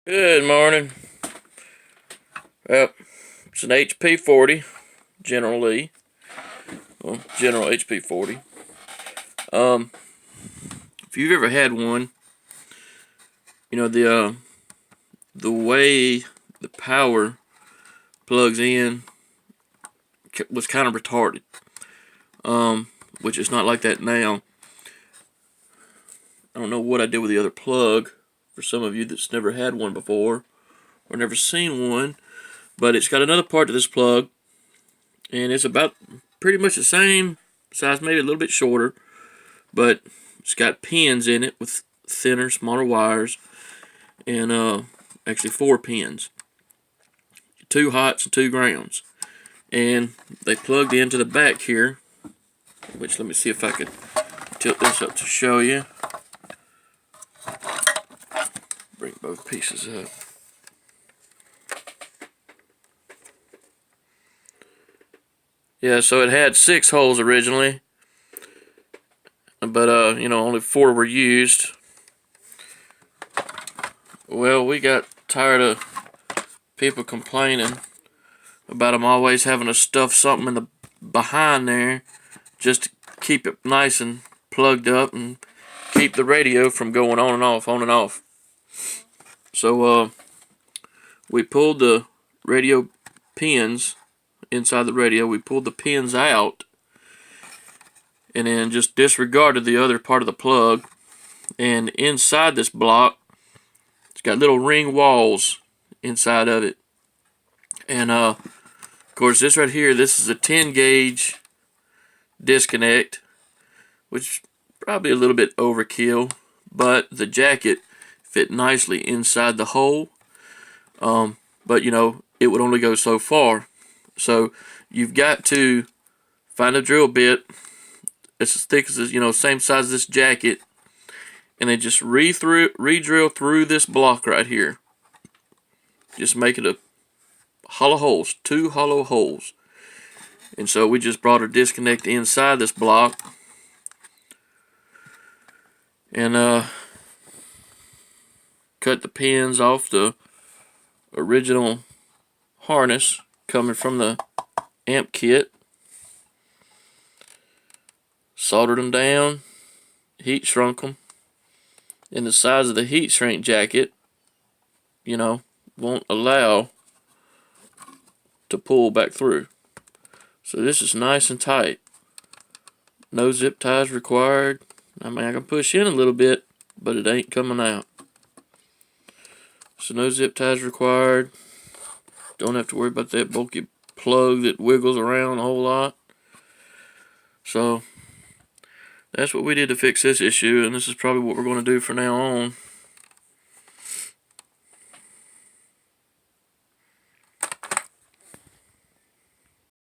Good morning. Well, it's an HP40, General Lee. Well, General HP40. If you've ever had one, you know the way the power plugs in was kind of retarded. Which is not like that now. I don't know what I did with the other plug. For some of you that's never had one before or never seen one, but it's got another part to this plug, and it's about pretty much the same size, maybe a little bit shorter, but it's got pins in it with thinner, smaller wires, and actually 4 pins, 2 hots and 2 grounds, and they plugged into the back here. Which, let me see if I could tilt this up to show you. Bring both pieces up. Yeah, so it had 6 holes originally, but only 4 were used. Well, we got tired of people complaining about them always having to stuff something in the behind there just to keep it nice and plugged up and keep the radio from going on and off, on and off. So we pulled the radio pins inside the radio. We pulled the pins out and then just disregarded the other part of the plug. And inside this block, it's got little ring walls inside of it. And of course, this right here, this is a 10 gauge disconnect, which probably a little bit overkill, but the jacket fit nicely inside the hole. But it would only go so far. So you've got to find a drill bit. It's as thick as this, same size as this jacket, and then just re-drill through this block right here. Just make it a hollow holes, 2 hollow holes. And so we just brought a disconnect inside this block, and cut the pins off the original harness coming from the amp kit. Soldered them down, heat shrunk them, and the size of the heat shrink jacket, won't allow to pull back through. So this is nice and tight. No zip ties required. I mean, I can push in a little bit, but it ain't coming out. So no zip ties required. Don't have to worry about that bulky plug that wiggles around a whole lot. So that's what we did to fix this issue, and this is probably what we're going to do from now on.